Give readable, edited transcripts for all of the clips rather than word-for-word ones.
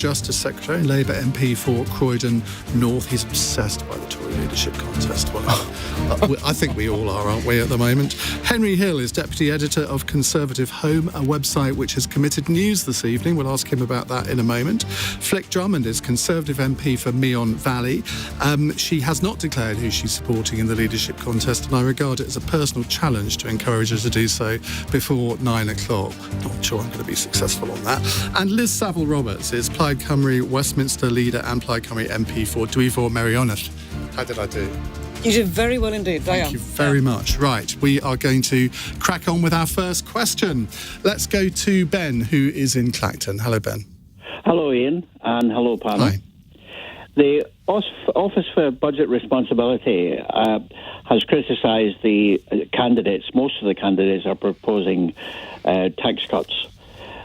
Justice Secretary, Labour MP for Croydon North. He's obsessed by the Tory leadership contest. Well, I think we all are, aren't we, at the moment? Henry Hill is Deputy Editor of Conservative Home, a website which has committed news this evening. We'll ask him about that in a moment. Flick Drummond is Conservative MP for Meon Valley. She has not declared who she's supporting in the leadership contest, and I regard it as a personal challenge to encourage her to do so before 9 o'clock. Not sure I'm going to be successful on that. And Liz Saville-Roberts is Plaid Cymru Westminster leader and Plaid Cymru MP for Dwyfor, Meirionnydd. How did I do? You did very well indeed. Thank you very much. Right, we are going to crack on with our first question. Let's go to Ben, who is in Clacton. Hello, Ben. Hello, Ian, and hello, panel. Hi. The Office for Budget Responsibility has criticised the candidates. Most of the candidates are proposing tax cuts.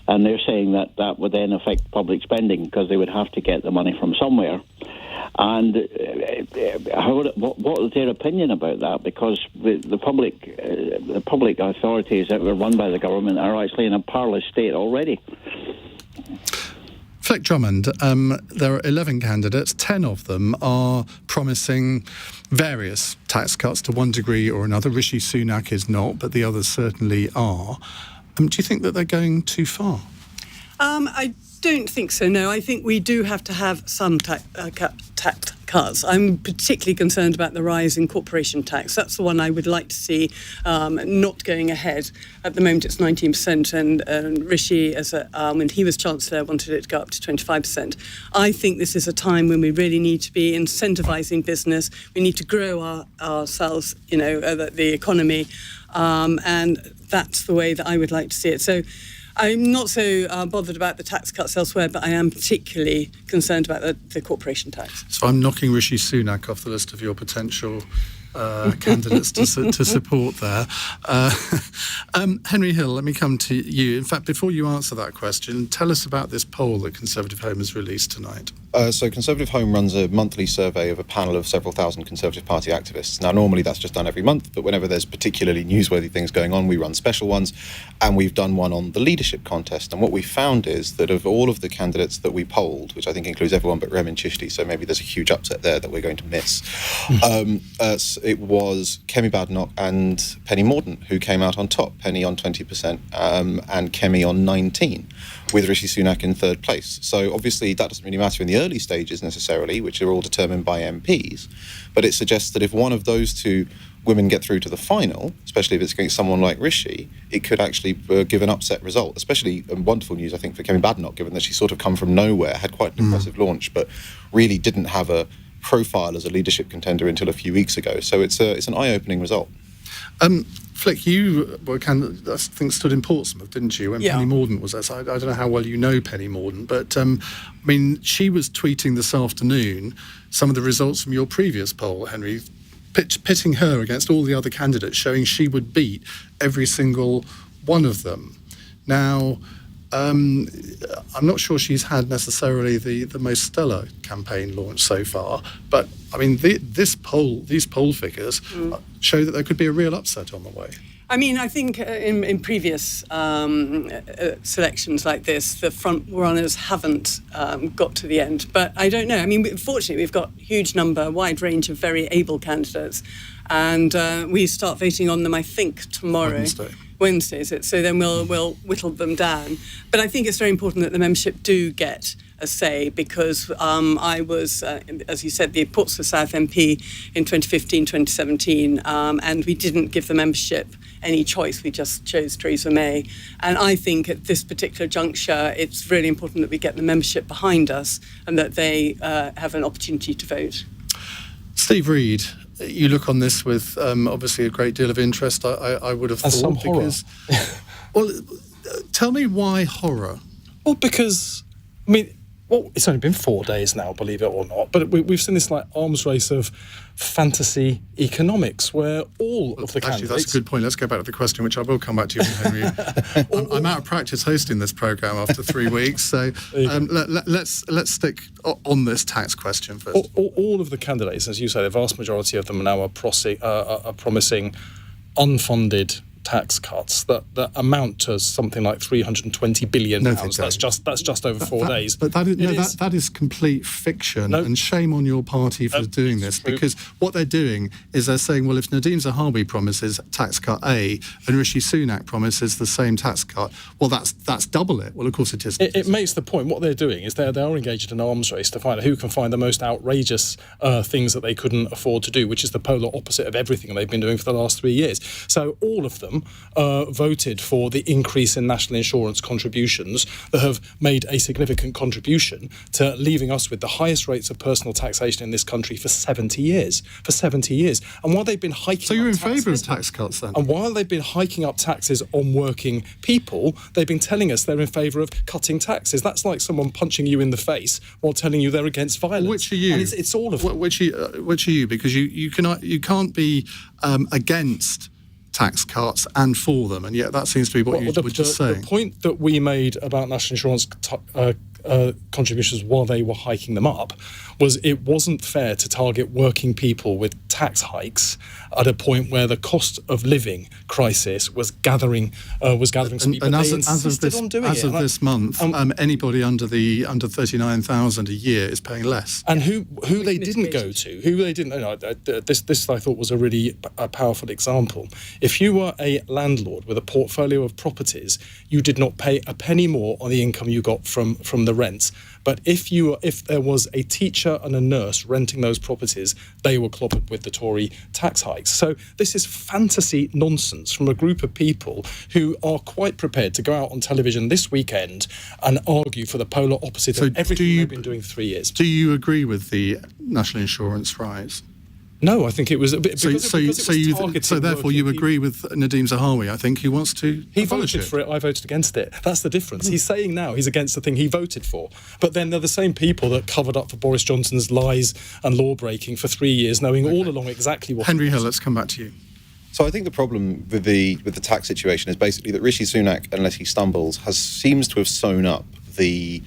And they're saying that would then affect public spending because they would have to get the money from somewhere. And what is their opinion about that? Because the public authorities that were run by the government are actually in a powerless state already. Flick Drummond, there are 11 candidates. 10 of them are promising various tax cuts to one degree or another. Rishi Sunak is not, but the others certainly are. Do you think that they're going too far? I don't think so, no. I think we do have to have some tax cuts. I'm particularly concerned about the rise in corporation tax. That's the one I would like to see not going ahead. At the moment, it's 19%, and Rishi, when he was Chancellor, wanted it to go up to 25%. I think this is a time when we really need to be incentivising business. We need to grow ourselves, the economy, and that's the way that I would like to see it. So I'm not so bothered about the tax cuts elsewhere, but I am particularly concerned about the corporation tax. So I'm knocking Rishi Sunak off the list of your potential candidates to support there. Henry Hill, let me come to you. In fact, before you answer that question, tell us about this poll that Conservative Home has released tonight. So Conservative Home runs a monthly survey of a panel of several thousand Conservative Party activists. Now, normally that's just done every month, but whenever there's particularly newsworthy things going on, we run special ones, and we've done one on the leadership contest. And what we found is that of all of the candidates that we polled, which I think includes everyone but Remin Chishti, so maybe there's a huge upset there that we're going to miss, it was Kemi Badenoch and Penny Mordaunt who came out on top. Penny on 20% and Kemi on 19%, with Rishi Sunak in third place. So obviously that doesn't really matter in the early stages necessarily, which are all determined by MPs, but it suggests that if one of those two women get through to the final, especially if it's against someone like Rishi, it could actually give an upset result, especially wonderful news, I think, for Kemi Badenoch, given that she's sort of come from nowhere, had quite an impressive launch, but really didn't have a profile as a leadership contender until a few weeks ago. So it's an eye-opening result. Flick, you I think stood in Portsmouth, didn't you, when Penny Mordaunt was there? So I don't know how well you know Penny Mordaunt, but she was tweeting this afternoon some of the results from your previous poll, Henry, pitting her against all the other candidates, showing she would beat every single one of them. Now, I'm not sure she's had necessarily the most stellar campaign launch so far, but these poll figures show that there could be a real upset on the way. I think in previous selections like this, the front runners haven't got to the end. But I don't know. Fortunately, we've got a wide range of very able candidates, and we start voting on them, I think, tomorrow. Wednesday, is it? So then we'll whittle them down. But I think it's very important that the membership do get a say, because I was, as you said, the Portsmouth South MP in 2015, 2017, and we didn't give the membership any choice. We just chose Theresa May. And I think at this particular juncture, it's really important that we get the membership behind us and that they have an opportunity to vote. Steve Reed, you look on this with obviously a great deal of interest, I would have thought. Some horror. Well, tell me why horror? Well, because, it's only been 4 days now, believe it or not, but we've seen this arms race of fantasy economics where all of the candidates... Actually, that's a good point. Let's go back to the question, which I will come back to you, Henry. I'm out of practice hosting this programme after 3 weeks, so let's stick on this tax question first. All of the candidates, as you say, the vast majority of them now are promising unfunded tax cuts that amount to something like £320 billion. No, That's just over 4 days. But that is complete fiction, and shame on your party for doing this, because what they're doing is they're saying, well, if Nadhim Zahawi promises tax cut A and Rishi Sunak promises the same tax cut, well, that's double it. Well, of course it is. It makes the point. What they're doing is they are engaged in an arms race to find out who can find the most outrageous things that they couldn't afford to do, which is the polar opposite of everything they've been doing for the last 3 years. So all of them voted for the increase in national insurance contributions that have made a significant contribution to leaving us with the highest rates of personal taxation in this country for 70 years. And while they've been hiking So you're in up favour of taxes, tax cuts then? and while they've been hiking up taxes on working people, they've been telling us they're in favour of cutting taxes. That's like someone punching you in the face while telling you they're against violence. Which are you? And it's all of them. Which are you? Because you can't be against tax cuts and for them, and yet that seems to be what you were just saying. The point that we made about national insurance contributions while they were hiking them up was it wasn't fair to target working people with tax hikes at a point where the cost of living crisis was gathering speed. And but as they of insisted on doing it. this month, anybody under 39,000 a year is paying less. And who they didn't go to, this I thought was a really powerful example. If you were a landlord with a portfolio of properties, you did not pay a penny more on the income you got from the rents. But if there was a teacher and a nurse renting those properties, they were clobbered with the Tory tax hikes. So this is fantasy nonsense from a group of people who are quite prepared to go out on television this weekend and argue for the polar opposite of everything they've been doing for 3 years. Do you agree with the national insurance rise? No, I think it was a bit. So therefore you agree with Nadhim Zahawi, I think, who wants to He abolish voted it. for it, I voted against it. That's the difference. He's saying now he's against the thing he voted for. But then they're the same people that covered up for Boris Johnson's lies and law-breaking for 3 years, knowing all along exactly what... Henry Hill, let's come back to you. So I think the problem with the tax situation is basically that Rishi Sunak, unless he stumbles, seems to have sewn up the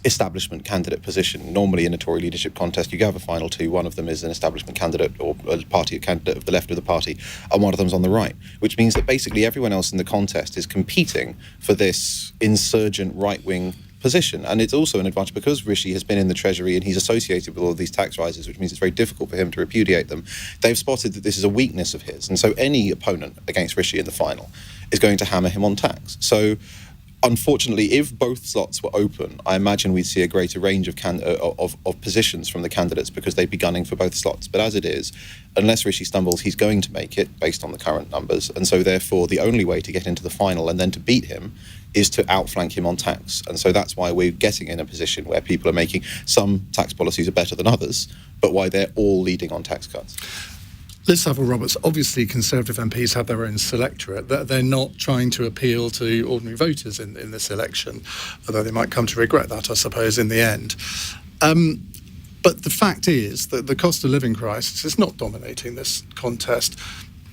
establishment candidate position. Normally in a Tory leadership contest you have a final two. One of them is an establishment candidate or a party candidate of the left of the party, and one of them's on the right, which means that basically everyone else in the contest is competing for this insurgent right-wing position. And it's also an advantage because Rishi has been in the Treasury and he's associated with all of these tax rises, which means it's very difficult for him to repudiate them. They've spotted that this is a weakness of his, and so any opponent against Rishi in the final is going to hammer him on tax. So unfortunately, if both slots were open, I imagine we'd see a greater range of positions from the candidates because they'd be gunning for both slots. But as it is, unless Rishi stumbles, he's going to make it based on the current numbers. And so therefore, the only way to get into the final and then to beat him is to outflank him on tax. And so that's why we're getting in a position where people are making some tax policies are better than others, but why they're all leading on tax cuts. Liz Saville-Roberts, obviously Conservative MPs have their own selectorate. They're not trying to appeal to ordinary voters in this election, although they might come to regret that, I suppose, in the end. But the fact is that the cost of living crisis is not dominating this contest.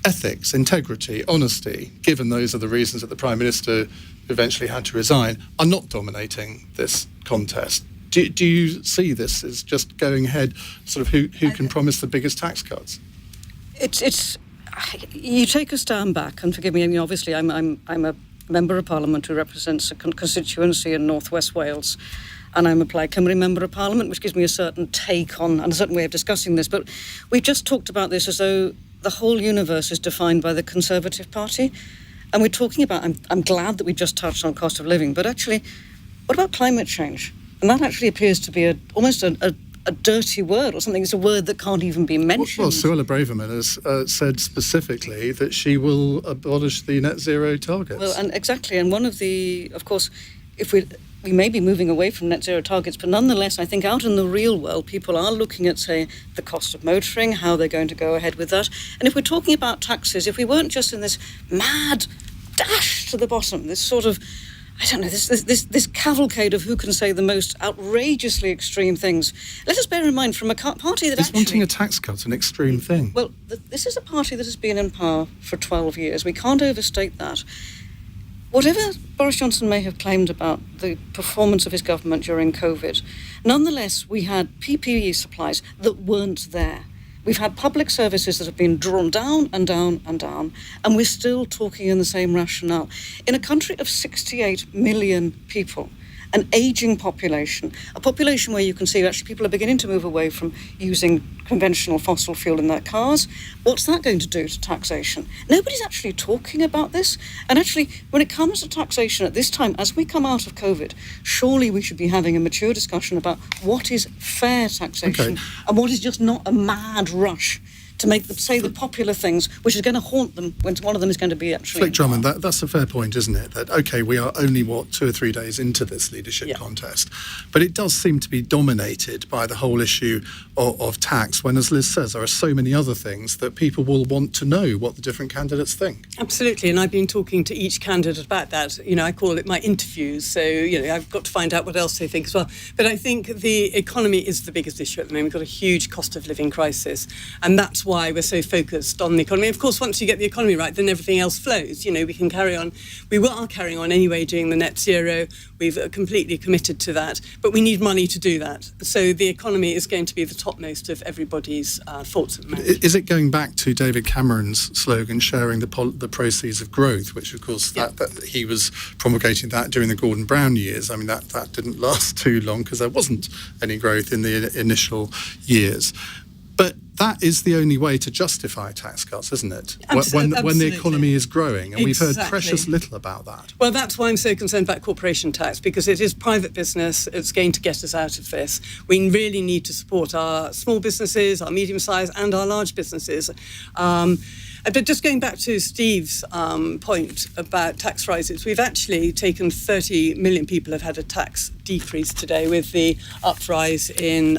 Ethics, integrity, honesty, given those are the reasons that the Prime Minister eventually had to resign, are not dominating this contest. Do you see this as just going ahead, sort of who can promise the biggest tax cuts? It's you take a stand back, and forgive me. I mean, obviously, I'm a member of Parliament who represents a constituency in North West Wales, and I'm a Plaid Cymru member of Parliament, which gives me a certain take on and a certain way of discussing this. But we just talked about this as though the whole universe is defined by the Conservative Party, and we're talking about. I'm glad that we just touched on cost of living, but actually, what about climate change? And that actually appears to be almost a dirty word or something. It's a word that can't even be mentioned. Well, Suella Braverman has said specifically that she will abolish the net zero targets. Well, and exactly. And one of the, of course, if we may be moving away from net zero targets, but nonetheless, I think out in the real world, people are looking at, say, the cost of motoring, how they're going to go ahead with that. And if we're talking about taxes, if we weren't just in this mad dash to the bottom, this sort of, I don't know, this cavalcade of who can say the most outrageously extreme things. Let us bear in mind from a party that Is wanting a tax cut an extreme thing? Well, this is a party that has been in power for 12 years. We can't overstate that. Whatever Boris Johnson may have claimed about the performance of his government during COVID, nonetheless, we had PPE supplies that weren't there. We've had public services that have been drawn down and down and down, and we're still talking in the same rationale. In a country of 68 million people, an ageing population, a population where you can see actually people are beginning to move away from using conventional fossil fuel in their cars. What's that going to do to taxation? Nobody's actually talking about this. And actually, when it comes to taxation at this time, as we come out of COVID, surely we should be having a mature discussion about what is fair taxation and what is just not a mad rush to make them say the popular things, which is going to haunt them when one of them is going to be actually... Flick Drummond, that's a fair point, isn't it? That, OK, we are only, 2 or 3 days into this leadership contest, but it does seem to be dominated by the whole issue of tax, when, as Liz says, there are so many other things that people will want to know what the different candidates think. Absolutely, and I've been talking to each candidate about that. You know, I call it my interviews, so, you know, I've got to find out what else they think as well. But I think the economy is the biggest issue at the moment. We've got a huge cost of living crisis, and that's why we're so focused on the economy. Of course, once you get the economy right, then everything else flows. You know, we can carry on. We are carrying on anyway doing the net zero. We've completely committed to that, but we need money to do that. So the economy is going to be the topmost of everybody's thoughts at the moment. Is it going back to David Cameron's slogan, sharing the proceeds of growth, which, of course, that he was promulgating that during the Gordon Brown years? I mean, that didn't last too long because there wasn't any growth in the initial years. But that is the only way to justify tax cuts, isn't it? When the economy is growing, and we've heard precious little about that. Well, that's why I'm so concerned about corporation tax, because it is private business. It's going to get us out of this. We really need to support our small businesses, our medium-sized and our large businesses. But just going back to Steve's point about tax rises, we've actually taken 30 million people have had a tax decrease today with the uprise in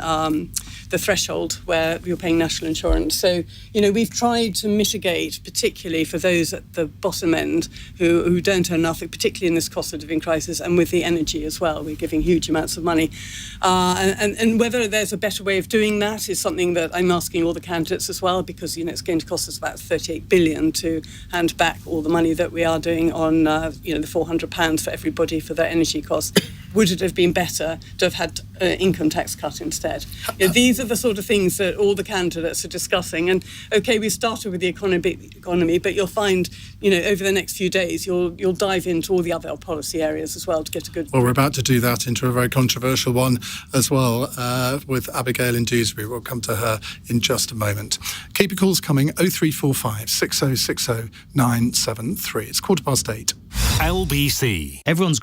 the threshold where you're paying national insurance. So, you know, we've tried to mitigate, particularly for those at the bottom end who don't earn nothing, particularly in this cost of living crisis, and with the energy as well. We're giving huge amounts of money. And whether there's a better way of doing that is something that I'm asking all the candidates as well, because, you know, it's going to cost us about 38 billion to hand back all the money that we are doing on, the £400 for everybody for their energy costs. Would it have been better to have had income tax cut instead? You know, these are the sort of things that all the candidates are discussing. And OK, we started with the economy, but you'll find, you know, over the next few days, you'll dive into all the other policy areas as well to get a good... Well, we're about to do that into a very controversial one as well with Abigail in Dewsbury. We'll come to her in just a moment. Keep your calls coming, 0345 6060 973. It's 8:15. LBC. Everyone's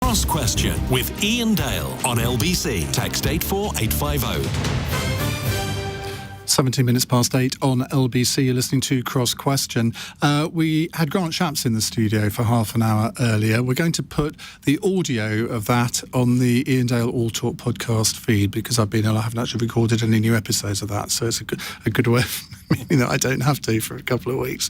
Cross Question with Iain Dale on LBC. Text 84850. 17 minutes past 8 on LBC. You're listening to Cross Question. We had Grant Shapps in the studio for half an hour earlier. We're going to put the audio of that on the Iain Dale All Talk podcast feed because I've been ill. I haven't actually recorded any new episodes of that, so it's a good way of meaning that I don't have to for a couple of weeks.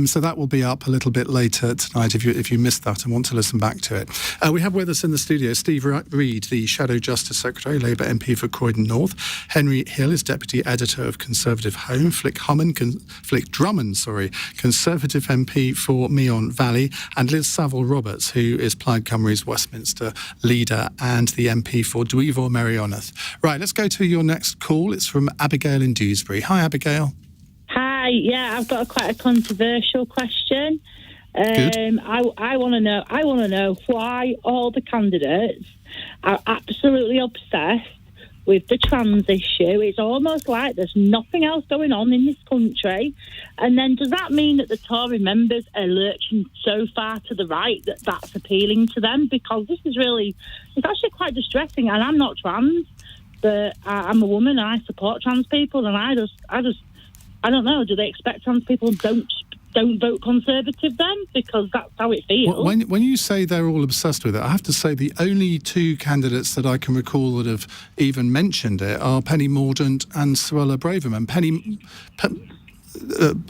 So that will be up a little bit later tonight if you missed that and want to listen back to it. We have with us in the studio Steve Reid, the Shadow Justice Secretary, Labour MP for Croydon North. Henry Hill is Deputy Editor of Conservative Home. Flick Drummond, Conservative MP for Meon Valley. And Liz Saville-Roberts, who is Plaid Cymru's Westminster leader and the MP for Dwyfor Meirionnydd. Right, let's go to your next call. It's from Abigail in Dewsbury. Hi, Abigail. Hi, yeah, I've got quite a controversial question. I want to know why all the candidates are absolutely obsessed with the trans issue. It's almost like there's nothing else going on in this country. And then does that mean that the Tory members are lurching so far to the right that that's appealing to them? Because this is it's actually quite distressing. And I'm not trans, but I'm a woman and I support trans people. And I don't know, do they expect trans people don't vote Conservative then? Because that's how it feels. Well, when you say they're all obsessed with it, I have to say the only two candidates that I can recall that have even mentioned it are Penny Mordaunt and Suella Braverman.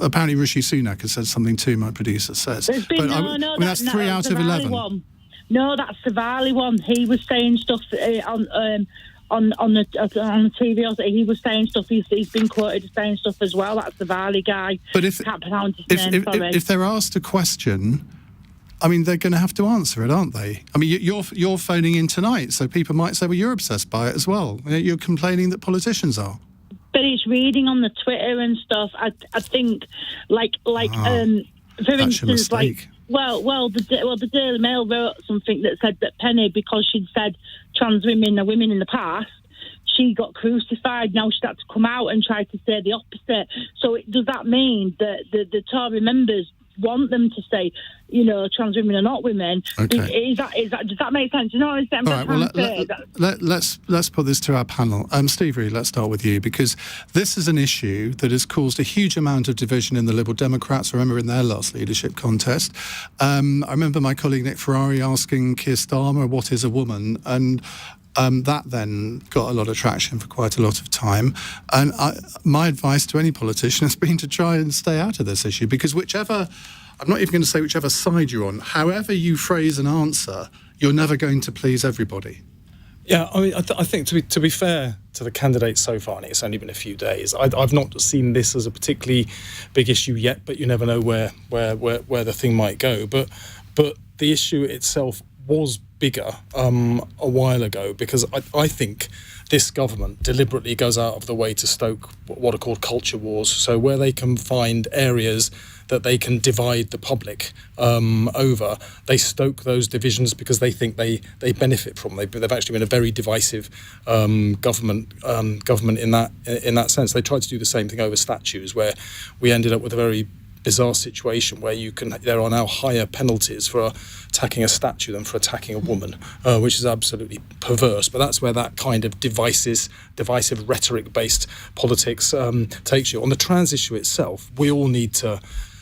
Apparently Rishi Sunak has said something too, my producer says. There's been, that's 3 out of 11. One. No, that's the Saville one. He was saying stuff on the TV. He was saying stuff. He's been quoted as saying stuff as well. That's the Saville guy. But can't pronounce his name. If they're asked a question, I mean, they're going to have to answer it, aren't they? I mean, you're phoning in tonight, so people might say, well, you're obsessed by it as well. You're complaining that politicians are. But it's reading on the Twitter and stuff. I think, for instance, like. Well, the Daily Mail wrote something that said that Penny, because she'd said trans women are women in the past, she got crucified. Now she'd had to come out and try to say the opposite. So does that mean that the Tory members want them to say, trans women are not women? Okay. Does that make sense? You know what I'm saying? All right, let's put this to our panel. Steve Reid, let's start with you, because this is an issue that has caused a huge amount of division in the Liberal Democrats. I remember in their last leadership contest. I remember my colleague Nick Ferrari asking Keir Starmer, what is a woman? And that then got a lot of traction for quite a lot of time. And my advice to any politician has been to try and stay out of this issue, because I'm not even going to say whichever side you're on, however you phrase an answer, you're never going to please everybody. Yeah, I mean, I think to be fair to the candidates so far, and it's only been a few days, I've not seen this as a particularly big issue yet, but you never know where the thing might go. But the issue itself was bigger a while ago, because I think this government deliberately goes out of the way to stoke what are called culture wars. So where they can find areas that they can divide the public over, they stoke those divisions because they think they benefit from them. They've actually been a very divisive government in that sense. They tried to do the same thing over statues, where we ended up with a very bizarre situation where there are now higher penalties for attacking a statue than for attacking a woman, which is absolutely perverse. But that's where that kind of divisive rhetoric-based politics takes you. On the trans issue itself, we all need to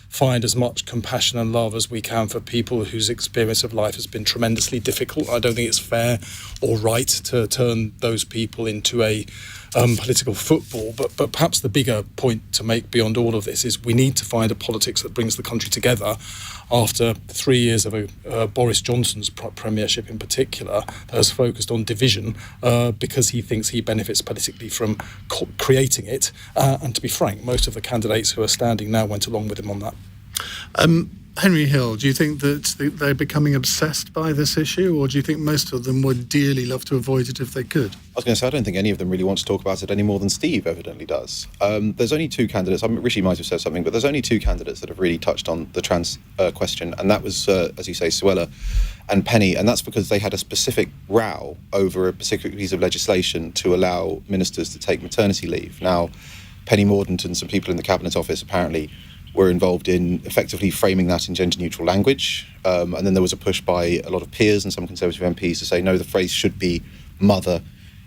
find as much compassion and love as we can for people whose experience of life has been tremendously difficult. I don't think it's fair or right to turn those people into a political football, but perhaps the bigger point to make beyond all of this is we need to find a politics that brings the country together after 3 years of Boris Johnson's premiership in particular, that has focused on division because he thinks he benefits politically from creating it. And to be frank, most of the candidates who are standing now went along with him on that. Henry Hill, do you think that they're becoming obsessed by this issue, or do you think most of them would dearly love to avoid it if they could? I was going to say, I don't think any of them really want to talk about it any more than Steve evidently does. There's only two candidates. Rishi might have said something, but there's only two candidates that have really touched on the trans question, and that was, as you say, Suella and Penny, and that's because they had a specific row over a particular piece of legislation to allow ministers to take maternity leave. Now, Penny Mordaunt and some people in the Cabinet Office apparently were involved in effectively framing that in gender-neutral language. And then there was a push by a lot of peers and some Conservative MPs to say, no, the phrase should be mother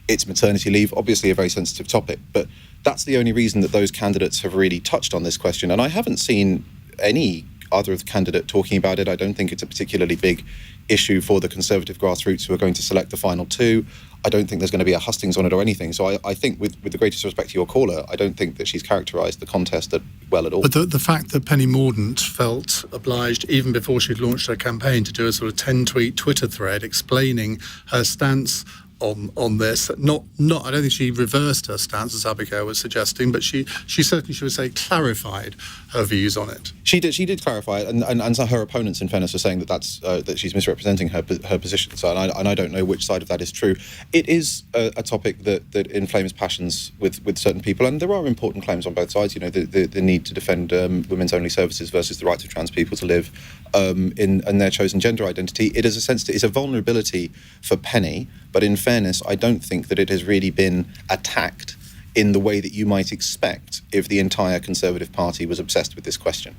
It's maternity leave, obviously a very sensitive topic, but that's the only reason that those candidates have really touched on this question. And I haven't seen any other candidate talking about it. I don't think it's a particularly big issue for the Conservative grassroots who are going to select the final two. I don't think there's going to be a hustings on it or anything. So I think, with the greatest respect to your caller, I don't think that she's characterised the contest well at all. But the fact that Penny Mordaunt felt obliged, even before she'd launched her campaign, to do a sort of 10-tweet Twitter thread explaining her stance on this, I don't think she reversed her stance, as Abigail was suggesting, but she certainly, should we say, clarified her views on it. She did clarify it, and so her opponents, in fairness, are saying that she's misrepresenting her position. So, and I don't know which side of that is true. It is a topic that inflames passions with certain people, and there are important claims on both sides. You know, the need to defend women's only services versus the rights of trans people to live in their chosen gender identity. It is it's a vulnerability for Penny, but in fairness, I don't think that it has really been attacked in the way that you might expect if the entire Conservative Party was obsessed with this question.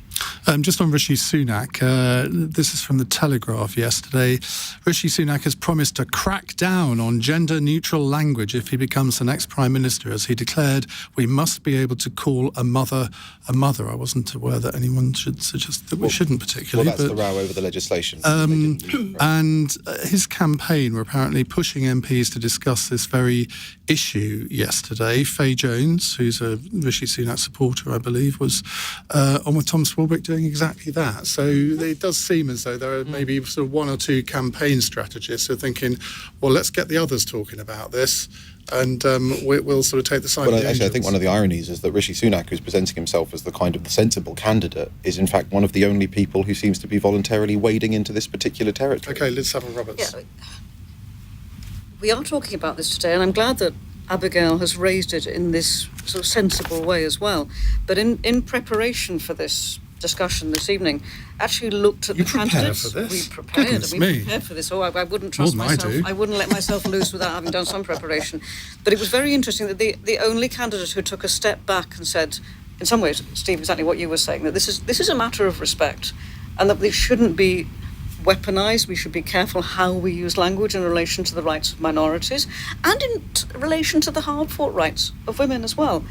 Just on Rishi Sunak, this is from the Telegraph yesterday. Rishi Sunak has promised to crack down on gender-neutral language if he becomes the next Prime Minister. As he declared, we must be able to call a mother a mother. I wasn't aware that anyone should suggest that we shouldn't particularly. Well, that's the row over the legislation. And his campaign were apparently pushing MPs to discuss this very issue yesterday. Faye Jones, who's a Rishi Sunak supporter, I believe, was on with Tom Swarbrick doing exactly that. So it does seem as though there are maybe sort of one or two campaign strategists who are thinking, well, let's get the others talking about this, and we'll sort of take the side of the angels. I think one of the ironies is that Rishi Sunak, who's presenting himself as the kind of the sensible candidate, is in fact one of the only people who seems to be voluntarily wading into this particular territory. OK, Liz Saville-Roberts. Yeah, we are talking about this today, and I'm glad that Abigail has raised it in this sort of sensible way as well. But in preparation for this discussion this evening, actually looked at the candidates. For this? We prepared. Goodness we me. prepared for this. Oh, I wouldn't trust myself. I wouldn't let myself loose without having done some preparation. But it was very interesting that the only candidate who took a step back and said, in some ways, Steve, exactly what you were saying, that this is a matter of respect, and that it shouldn't be weaponised. We should be careful how we use language in relation to the rights of minorities and in relation to the hard-fought rights of women as well.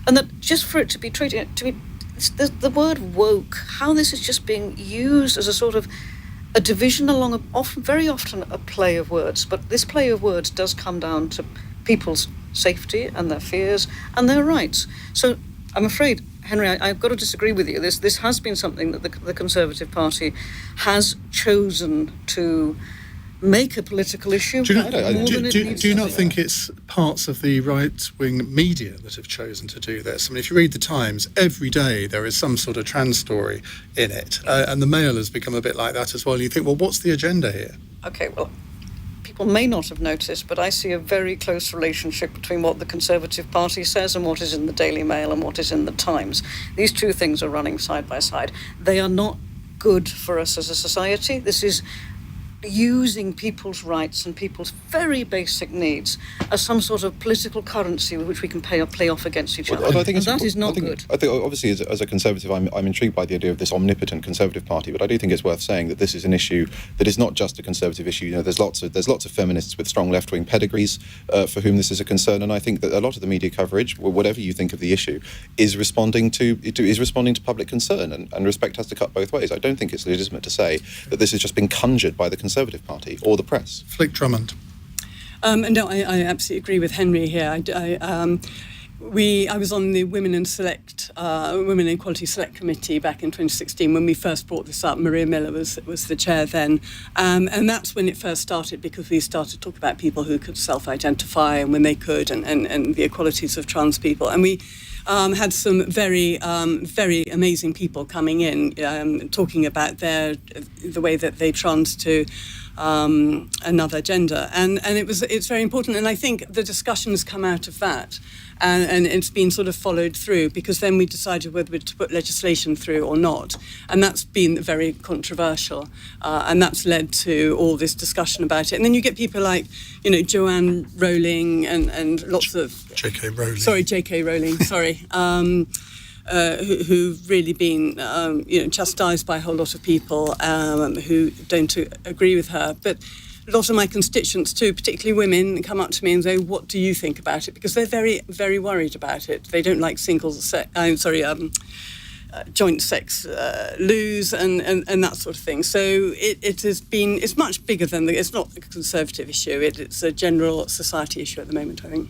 And that just for it to be treated, the word woke, how this is just being used as a sort of a division along very often a play of words. But this play of words does come down to people's safety and their fears and their rights. So I'm afraid, Henry, I've got to disagree with you. This has been something that the Conservative Party has chosen to make a political issue. Do you not think it's parts of the right-wing media that have chosen to do this? I mean, if you read the Times, every day there is some sort of trans story in it, and the Mail has become a bit like that as well. You think, well, what's the agenda here? OK, well, people may not have noticed, but I see a very close relationship between what the Conservative Party says and what is in the Daily Mail and what is in the Times. These two things are running side by side. They are not good for us as a society. This is using people's rights and people's very basic needs as some sort of political currency with which we can play off against each other. And that is not good. I think, obviously, as a Conservative, I'm intrigued by the idea of this omnipotent Conservative Party, but I do think it's worth saying that this is an issue that is not just a Conservative issue. You know, there's lots of feminists with strong left-wing pedigrees for whom this is a concern, and I think that a lot of the media coverage, whatever you think of the issue, is responding to public concern, and respect has to cut both ways. I don't think it's legitimate to say that this has just been conjured by the Conservative Party or the press. Flick Drummond. No, I absolutely agree with Henry here. I was on the Women Equality Select Committee back in 2016 when we first brought this up. Maria Miller was the chair then, and that's when it first started, because we started to talk about people who could self-identify and when they could, and the equalities of trans people, and we had some very amazing people coming in talking about the way that they trans to another gender, and it's very important, and I think the discussion has come out of that, and it's been sort of followed through, because then we decided whether to put legislation through or not, and that's been very controversial, and that's led to all this discussion about it. And then you get people like, Joanne Rowling and lots of J.K. Rowling. Sorry, J.K. Rowling. Sorry. Who've really been, chastised by a whole lot of people who don't agree with her. But a lot of my constituents too, particularly women, come up to me and say, "What do you think about it?" Because they're very, very worried about it. They don't like joint sex loos and that sort of thing. So it's much bigger than it's not a Conservative issue. It's a general society issue at the moment, I think.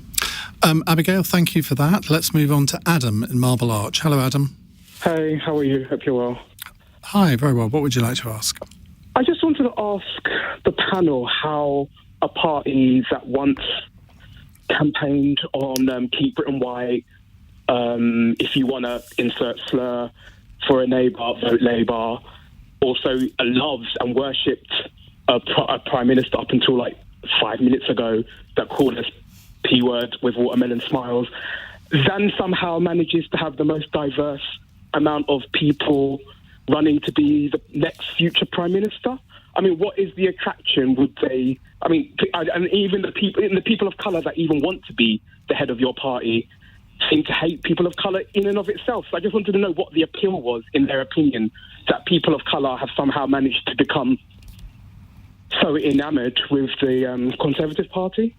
Abigail, thank you for that. Let's move on to Adam in Marble Arch. Hello, Adam. Hey, how are you? Hope you're well. Hi, very well. What would you like to ask? I just wanted to ask the panel how a party that once campaigned on Keep Britain White, if you want to insert slur for a neighbour, vote Labour, also loves and worshipped a Prime Minister up until like 5 minutes ago that called us P-word with watermelon smiles, then somehow manages to have the most diverse amount of people running to be the next future Prime Minister. I mean, what is the attraction? Would they? I mean, and even the people of colour that even want to be the head of your party seem to hate people of colour in and of itself. So I just wanted to know what the appeal was, in their opinion, that people of colour have somehow managed to become so enamoured with the Conservative Party,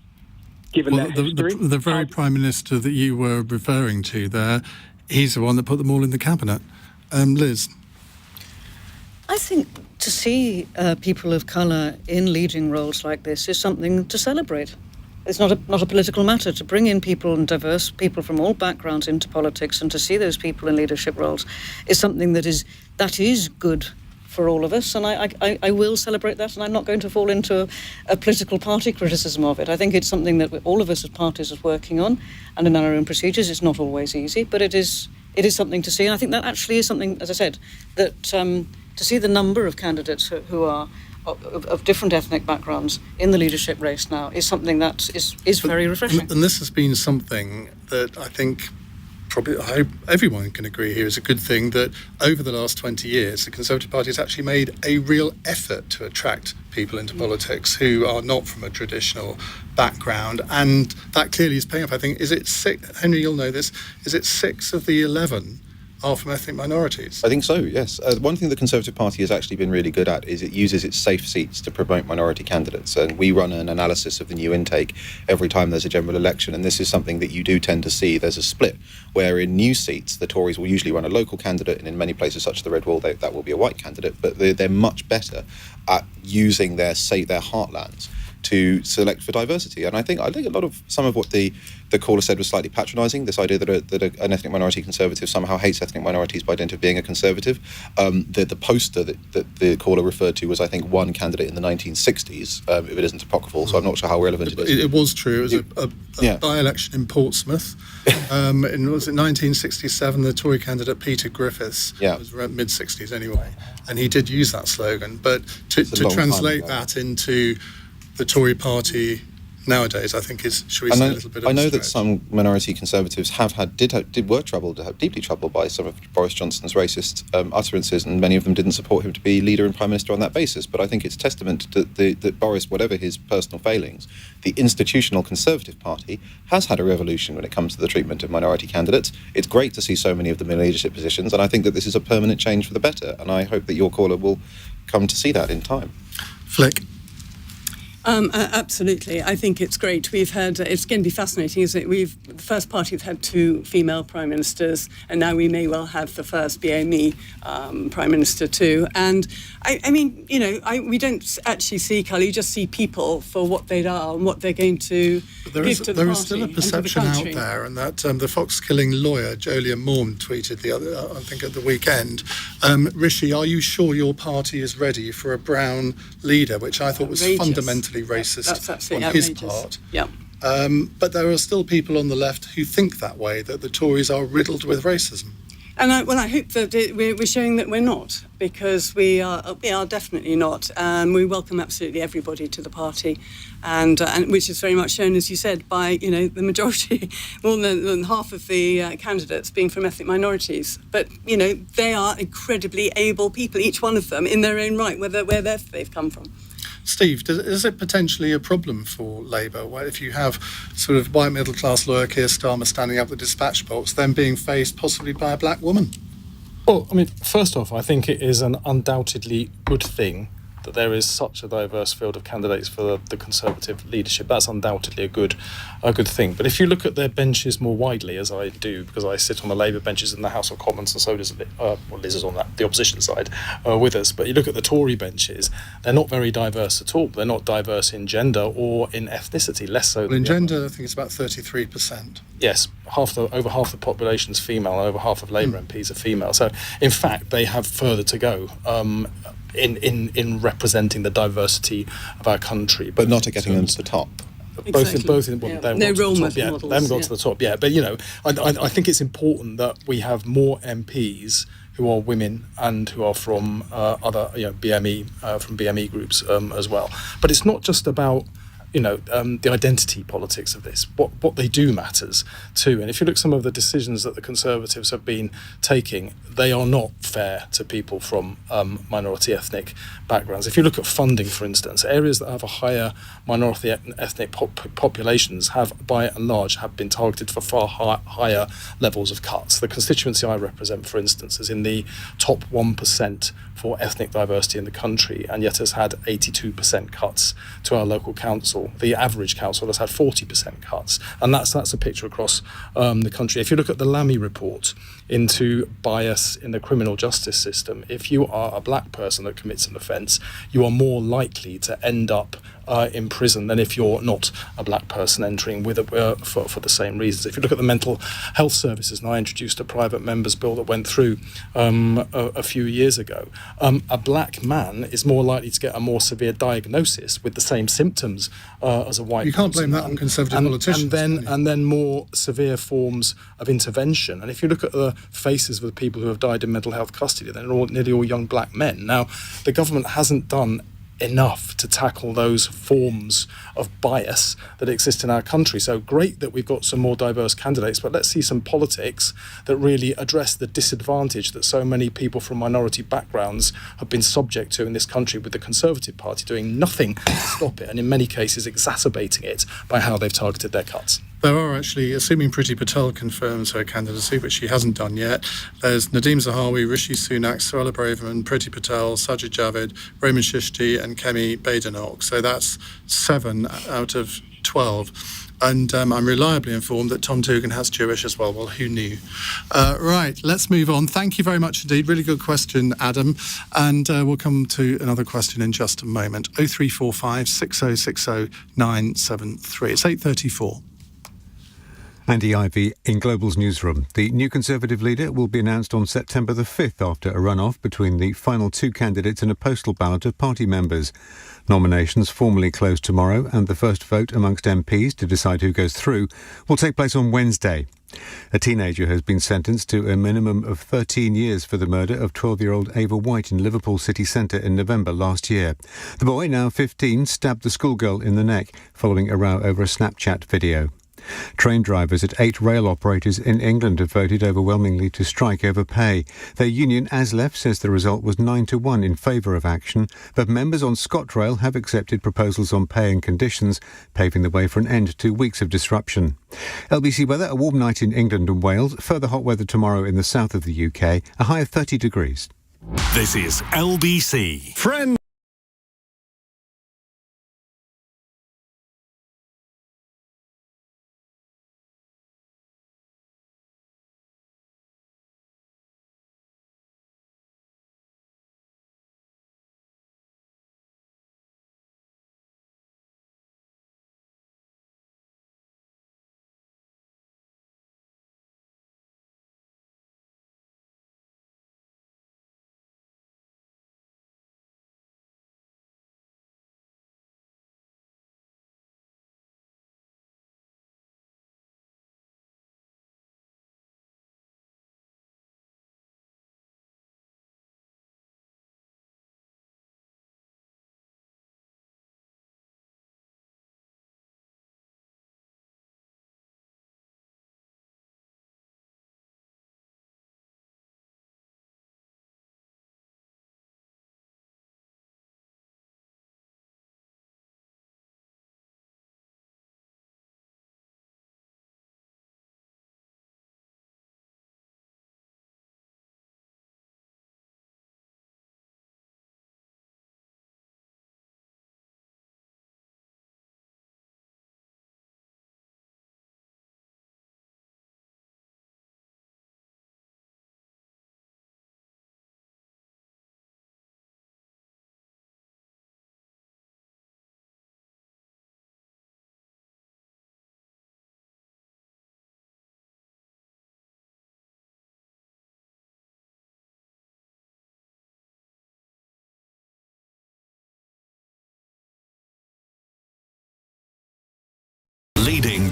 given their history. The very Prime Minister that you were referring to there, he's the one that put them all in the cabinet. Liz? I think to see people of colour in leading roles like this is something to celebrate. It's not a political matter. To bring in people and diverse people from all backgrounds into politics and to see those people in leadership roles is something that is good for all of us, and I will celebrate that, and I'm not going to fall into a political party criticism of it. I think it's something that all of us as parties are working on, and in our own procedures. It's not always easy, but it is something to see, and I think that actually is something, as I said, that to see the number of candidates who are of different ethnic backgrounds in the leadership race now is something that is very refreshing. And this has been something that I think probably, I hope everyone can agree here, is a good thing, that over the last 20 years the Conservative Party has actually made a real effort to attract people into politics who are not from a traditional background, and that clearly is paying off. I think, is it six, Henry, you'll know this, is it 6 of the 11 are from ethnic minorities? I think so, yes. One thing the Conservative Party has actually been really good at is it uses its safe seats to promote minority candidates, and we run an analysis of the new intake every time there's a general election, and this is something that you do tend to see. There's a split where in new seats the Tories will usually run a local candidate, and in many places such as the Red Wall that will be a white candidate, but they're much better at using their heartlands to select for diversity. And I think some of what the caller said was slightly patronising, this idea that an ethnic minority Conservative somehow hates ethnic minorities by dint of being a Conservative. The poster that the caller referred to was, I think, one candidate in the 1960s, if it isn't apocryphal, so I'm not sure how relevant it is. It was true. It was a by-election in Portsmouth. Was it 1967? The Tory candidate Peter Griffiths was around mid-60s anyway, and he did use that slogan. But to translate that into the Tory party nowadays, I think is, should we say, a little bit of a I know stretch. that some minority Conservatives were deeply troubled by some of Boris Johnson's racist utterances, and many of them didn't support him to be leader and Prime Minister on that basis. But I think it's testament to that Boris, whatever his personal failings, the institutional Conservative Party has had a revolution when it comes to the treatment of minority candidates. It's great to see so many of them in leadership positions, and I think that this is a permanent change for the better, and I hope that your caller will come to see that in time. Flick? Absolutely. I think it's great. We've had, it's going to be fascinating, isn't it? The first party have had 2 female prime ministers, and now we may well have the first BME prime minister too. And I mean, we don't actually see colour, you just see people for what they are and what they're going to give to the party. There is still a perception out there, and that the fox-killing lawyer, Jolyon Morn, tweeted I think at the weekend, Rishi, are you sure your party is ready for a brown leader? Which I thought was fundamentally racist on his part. Yeah. But there are still people on the left who think that way, that the Tories are riddled with racism. And I hope that we're showing that we're not, because we are definitely not. We welcome absolutely everybody to the party, and which is very much shown, as you said, by the majority, more than half of the candidates being from ethnic minorities. But they are incredibly able people, each one of them in their own right, where they've come from. Steve, is it potentially a problem for Labour if you have sort of white middle-class lawyer Keir Starmer standing up at the dispatch box, then being faced possibly by a black woman? Well, I mean, first off, I think it is an undoubtedly good thing that there is such a diverse field of candidates for the Conservative leadership. That's undoubtedly a good thing. But if you look at their benches more widely, as I do, because I sit on the Labour benches in the House of Commons, and so does Liz is on the opposition side with us. But you look at the Tory benches, they're not very diverse at all. They're not diverse in gender or in ethnicity, less so. Well, in gender, I think it's about 33%. Yes, over half the population is female, and over half of Labour MPs are female. So, in fact, they have further to go in representing the diversity of our country, but not at getting them to the top. Both in no role models. They haven't got to the top yet. But I think it's important that we have more MPs who are women and who are from other BME from BME groups as well. But it's not just about the identity politics of this. What they do matters too. And if you look at some of the decisions that the Conservatives have been taking, they are not fair to people from minority ethnic backgrounds. If you look at funding, for instance, areas that have a higher minority ethnic populations have, by and large, have been targeted for far higher levels of cuts. The constituency I represent, for instance, is in the top 1% for ethnic diversity in the country, and yet has had 82% cuts to our local council. The average council has had 40% cuts, and that's a picture across the country. If you look at the Lammy report into bias in the criminal justice system, if you are a black person that commits an offence, you are more likely to end up in prison than if you're not a black person entering with for the same reasons. If you look at the mental health services, and I introduced a private member's bill that went through a few years ago, a black man is more likely to get a more severe diagnosis with the same symptoms as a white person. You can't blame that on Conservative politicians. And then more severe forms of intervention. And if you look at the faces of the people who have died in mental health custody, they're nearly all young black men. Now, the government hasn't done enough to tackle those forms of bias that exist in our country. So great that we've got some more diverse candidates, but let's see some politics that really address the disadvantage that so many people from minority backgrounds have been subject to in this country, with the Conservative Party doing nothing to stop it, and in many cases exacerbating it by how they've targeted their cuts. There are actually, assuming Priti Patel confirms her candidacy, which she hasn't done yet, there's Nadeem Zahawi, Rishi Sunak, Suella Braverman, Priti Patel, Sajid Javid, Raymond Shishti and Kemi Badenoch. So that's 7 out of 12. And I'm reliably informed that Tom Tugan has Jewish as well. Well, who knew? Right, let's move on. Thank you very much indeed. Really good question, Adam. And we'll come to another question in just a moment. 0345 6060 973. It's 8:34. Andy Ivey in Global's newsroom. The new Conservative leader will be announced on September the 5th after a runoff between the final 2 candidates and a postal ballot of party members. Nominations formally close tomorrow, and the first vote amongst MPs to decide who goes through will take place on Wednesday. A teenager has been sentenced to a minimum of 13 years for the murder of 12-year-old Ava White in Liverpool city centre in November last year. The boy, now 15, stabbed the schoolgirl in the neck following a row over a Snapchat video. Train drivers at 8 rail operators in England have voted overwhelmingly to strike over pay. Their union, ASLEF, says the result was 9-1 in favour of action, but members on ScotRail have accepted proposals on pay and conditions, paving the way for an end to weeks of disruption. LBC weather, a warm night in England and Wales, further hot weather tomorrow in the south of the UK, a high of 30 degrees. This is LBC. Friend.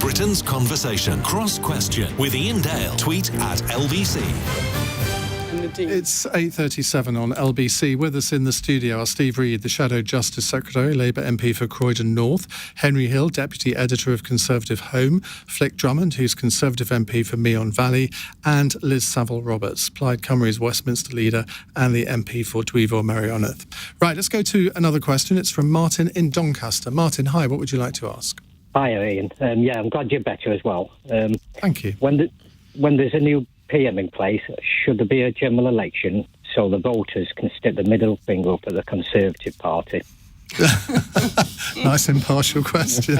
Britain's conversation. Cross Question with Iain Dale. Tweet at LBC. It's 8:37 on LBC. With us in the studio are Steve Reid, the Shadow Justice Secretary, Labour MP for Croydon North, Henry Hill, Deputy Editor of Conservative Home, Flick Drummond, who's Conservative MP for Meon Valley, and Liz Saville Roberts, Plaid Cymru's Westminster leader and the MP for Dwyfor Meirionnydd. Right, let's go to another question. It's from Martin in Doncaster. Martin, hi, what would you like to ask? Hi, Ian. I'm glad you're better as well. Thank you. When there's a new PM in place, should there be a general election so the voters can stick the middle finger up at the Conservative Party? Nice impartial question.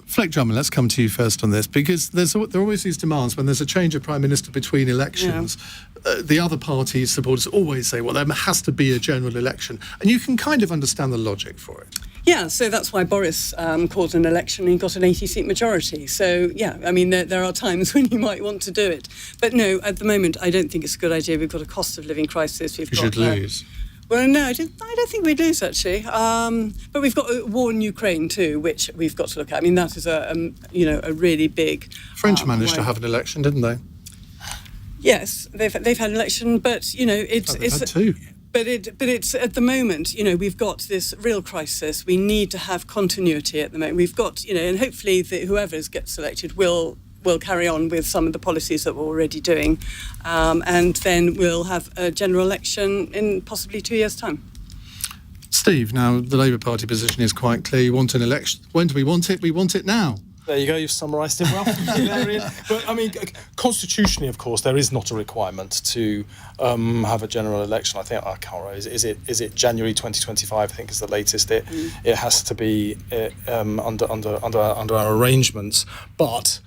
Flick Drummond, let's come to you first on this, because there are always these demands when there's a change of Prime Minister between elections. Yeah. The other party's supporters always say, well, there has to be a general election. And you can kind of understand the logic for it. Yeah, so that's why Boris called an election and he got an 80-seat majority. So, yeah, I mean, there are times when you might want to do it. But no, at the moment, I don't think it's a good idea. We've got a cost of living crisis. You should lose. Well, no, I don't think we'd lose, actually. But we've got a war in Ukraine, too, which we've got to look at. I mean, that is a really big... French managed to have an election, didn't they? Yes, they've had an election, but, it's had two. But it's at the moment, we've got this real crisis. We need to have continuity at the moment. We've got, and hopefully whoever gets elected will carry on with some of the policies that we're already doing, and then we'll have a general election in possibly 2 years' time. Steve, now the Labour Party position is quite clear. You want an election. When do we want it? We want it now. There you go, you've summarised it well. But, I mean, constitutionally, of course, there is not a requirement to have a general election. I think, I can't remember, is it January 2025, I think is the latest. It has to be under our arrangements. But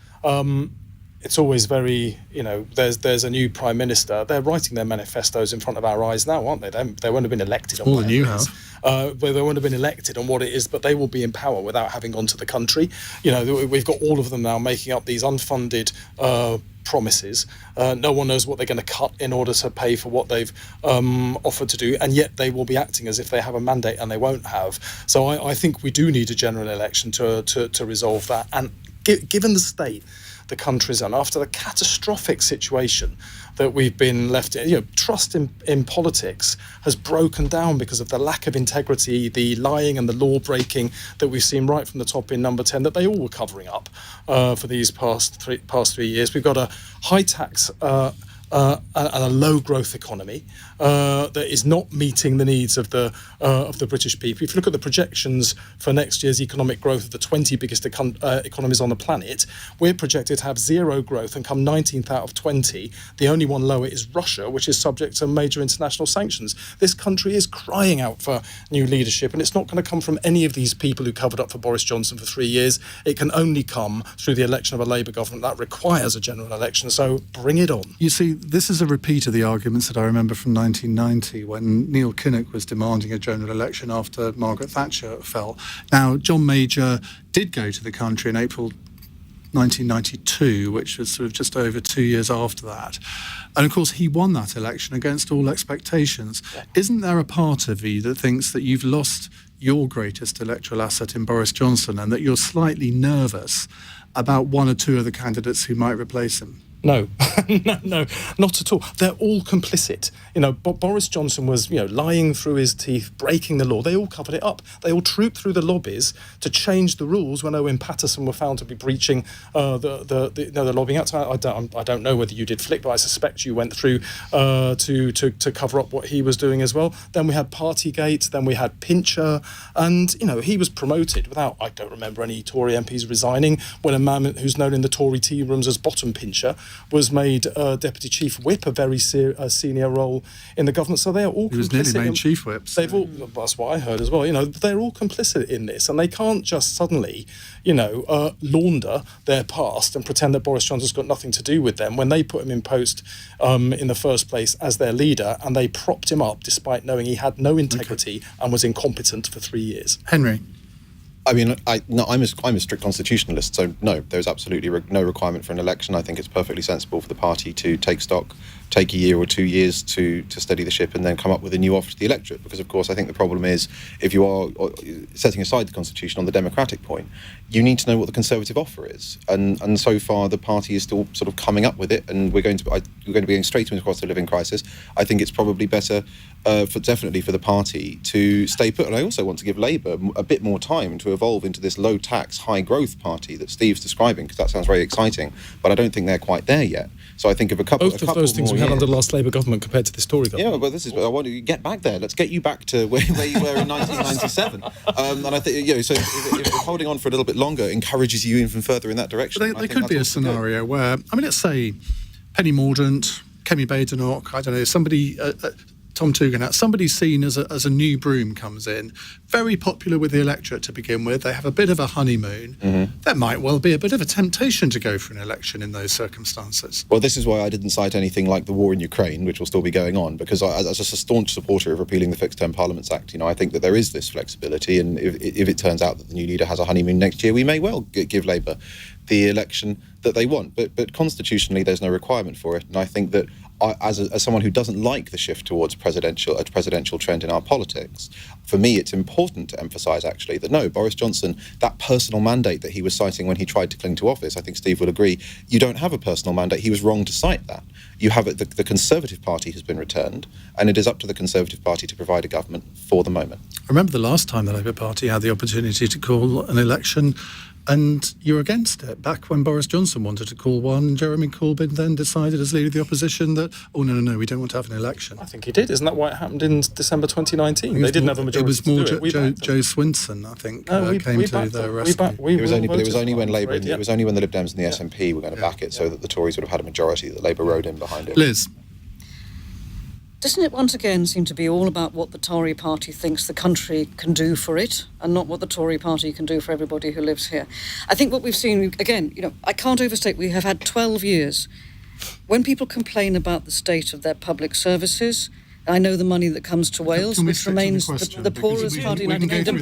it's always very, there's a new Prime Minister. They're writing their manifestos in front of our eyes now, aren't they? They won't have been elected on all the new house. They won't have been elected on what it is, but they will be in power without having gone to the country. We've got all of them now making up these unfunded promises. No one knows what they're going to cut in order to pay for what they've offered to do, and yet they will be acting as if they have a mandate, and they won't have. So I think we do need a general election to resolve that. And given the state the country's on, after the catastrophic situation that we've been left in, trust in politics has broken down because of the lack of integrity, the lying and the law breaking that we've seen right from the top in Number 10 that they all were covering up for these past 3 years. We've got a high tax and a low growth economy that is not meeting the needs of the British people. If you look at the projections for next year's economic growth of the 20 biggest economies on the planet, we're projected to have zero growth and come 19th out of 20. The only one lower is Russia, which is subject to major international sanctions. This country is crying out for new leadership, and it's not going to come from any of these people who covered up for Boris Johnson for 3 years. It can only come through the election of a Labour government. That requires a general election, so bring it on. You see, this is a repeat of the arguments that I remember from 1990 when Neil Kinnock was demanding a general election after Margaret Thatcher fell. Now, John Major did go to the country in April 1992, which was sort of just over 2 years after that. And of course, he won that election against all expectations. Yeah. Isn't there a part of you that thinks that you've lost your greatest electoral asset in Boris Johnson and that you're slightly nervous about one or two of the candidates who might replace him? No, no, not at all. They're all complicit. Boris Johnson was, lying through his teeth, breaking the law. They all covered it up. They all trooped through the lobbies to change the rules when Owen Paterson were found to be breaching the Lobbying Act. I don't know whether you did, Flick, but I suspect you went through to cover up what he was doing as well. Then we had Partygate. Then we had Pincher, and he was promoted without. I don't remember any Tory MPs resigning when a man who's known in the Tory tea rooms as Bottom Pincher was made Deputy Chief Whip, a very senior role in the government. So they are all complicit. He was nearly made Chief Whip. So. That's what I heard as well. They're all complicit in this, and they can't just suddenly, launder their past and pretend that Boris Johnson's got nothing to do with them when they put him in post in the first place as their leader, and they propped him up despite knowing he had no integrity and was incompetent for 3 years. Henry. I mean, I'm a strict constitutionalist, so no, there's absolutely no requirement for an election. I think it's perfectly sensible for the party to take stock, take a year or 2 years to steady the ship and then come up with a new offer to the electorate. Because, of course, I think the problem is, if you are setting aside the Constitution on the democratic point, you need to know what the Conservative offer is. And so far, the party is still sort of coming up with it, and we're going to be going straight into a cost of living crisis. I think it's probably better, definitely for the party, to stay put. And I also want to give Labour a bit more time to evolve into this low-tax, high-growth party that Steve's describing, because that sounds very exciting, but I don't think they're quite there yet. So I think of both of those things we had under the last Labour government compared to this Tory government. Yeah, but this is. I want to get back there. Let's get you back to where you were in 1997. And I think, so if holding on for a little bit longer encourages you even further in that direction. There could be a scenario where, let's say Penny Mordaunt, Kemi Badenoch, I don't know, somebody. Tom Tugendhat, somebody seen as a new broom comes in, very popular with the electorate to begin with. They have a bit of a honeymoon. Mm-hmm. There might well be a bit of a temptation to go for an election in those circumstances. Well, this is why I didn't cite anything like the war in Ukraine, which will still be going on, because as a staunch supporter of repealing the Fixed Term Parliaments Act, I think that there is this flexibility, and if it turns out that the new leader has a honeymoon next year, we may well give Labour the election that they want. But constitutionally, there's no requirement for it, and I think that as someone who doesn't like the shift towards a presidential trend in our politics, for me it's important to emphasise actually that no, Boris Johnson, that personal mandate that he was citing when he tried to cling to office, I think Steve would agree, you don't have a personal mandate. He was wrong to cite that. You have it, the Conservative Party has been returned, and it is up to the Conservative Party to provide a government for the moment. I remember the last time the Labour Party had the opportunity to call an election, and you're against it. Back when Boris Johnson wanted to call one, Jeremy Corbyn then decided as leader of the opposition that, no, we don't want to have an election. I think he did. Isn't that why it happened in December 2019? They didn't have a majority. It was more Joe Swinson, I think, came to their rescue. It was only when Labour, it was only when the Lib Dems and the SNP were going to back it, so that the Tories would have had a majority that Labour rode in behind it. Liz. Doesn't it once again seem to be all about what the Tory party thinks the country can do for it, and not what the Tory party can do for everybody who lives here? I think what we've seen, again, I can't overstate, we have had 12 years. When people complain about the state of their public services, I know the money that comes to Wales, which remains the poorest part of the United Kingdom,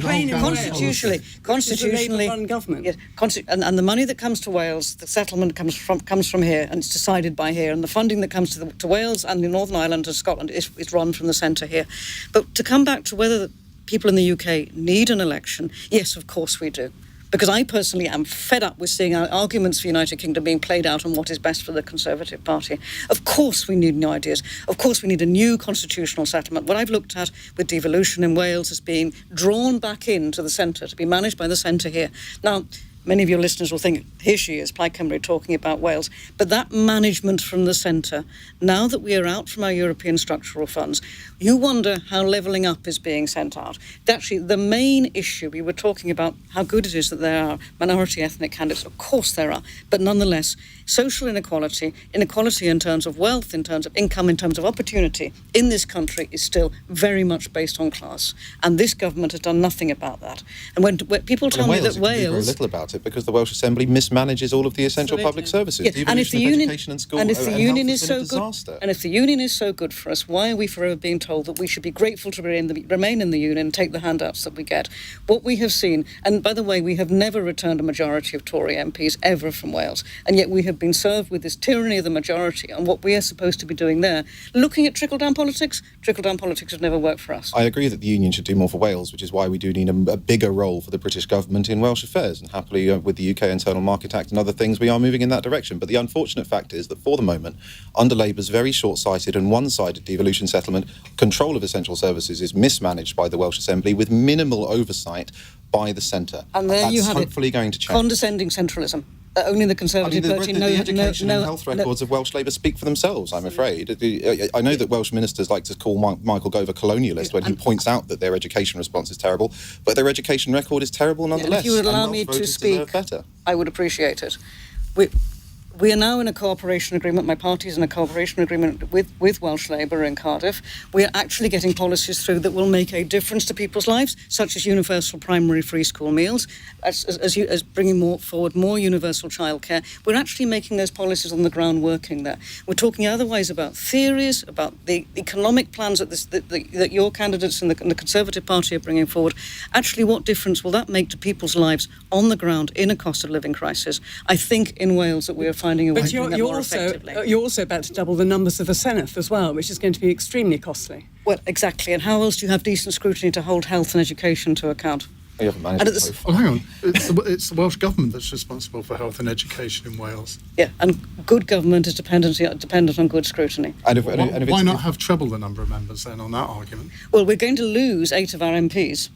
constitutionally, yes, and the money that comes to Wales, the settlement comes from here, and it's decided by here, and the funding that comes to Wales and the Northern Ireland and Scotland is run from the centre here. But to come back to whether people in the UK need an election, yes, of course we do. Because I personally am fed up with seeing our arguments for the United Kingdom being played out on what is best for the Conservative Party. Of course we need new ideas. Of course we need a new constitutional settlement. What I've looked at with devolution in Wales is being drawn back into the centre, to be managed by the centre here. Now, many of your listeners will think, here she is, Plaid Cymru, talking about Wales. But that management from the centre, now that we are out from our European structural funds, you wonder how levelling up is being sent out. Actually, the main issue, we were talking about how good it is that there are minority ethnic candidates. Of course there are. But nonetheless, social inequality in terms of wealth, in terms of income, in terms of opportunity in this country is still very much based on class. And this government has done nothing about that. And when people tell me that Wales... very little about it, because the Welsh Assembly mismanages all of the essential public services. Yeah. And if the union is so good for us, why are we forever being told that we should be grateful to remain in the union and take the handouts that we get? What we have seen, and by the way, we have never returned a majority of Tory MPs ever from Wales, and yet we have been served with this tyranny of the majority on what we are supposed to be doing there. Looking at trickle-down politics has never worked for us. I agree that the union should do more for Wales, which is why we do need a bigger role for the British government in Welsh affairs, and happily with the UK Internal Market Act and other things, we are moving in that direction. But the unfortunate fact is that for the moment, under Labour's very short-sighted and one-sided devolution settlement, control of essential services is mismanaged by the Welsh Assembly with minimal oversight by the centre. And there you have it. Hopefully going to change. Condescending centralism. Only the Conservative Party the education and health records of Welsh Labour speak for themselves, I'm afraid. I know that Welsh ministers like to call Michael Gove a colonialist when he points out that their education response is terrible, but their education record is terrible nonetheless. If you would allow me to speak, I would appreciate it. we are now in a cooperation agreement. My party is in a cooperation agreement with Welsh Labour in Cardiff. We are actually getting policies through that will make a difference to people's lives, such as universal primary free school meals, as bringing forward more universal childcare. We're actually making those policies on the ground working there. We're talking otherwise about theories, about the economic plans that your candidates and the Conservative Party are bringing forward. Actually, what difference will that make to people's lives on the ground in a cost of living crisis? I think in Wales that we are finding a way to do that more effectively. You're also about to double the numbers of the Senedd as well, which is going to be extremely costly. Well, exactly. And how else do you have decent scrutiny to hold health and education to account? You haven't managed it. Hang on. It's the Welsh Government that's responsible for health and education in Wales. Yeah, and good government is dependent on good scrutiny. Why not have treble the number of members then on that argument? Well, we're going to lose 8 of our MPs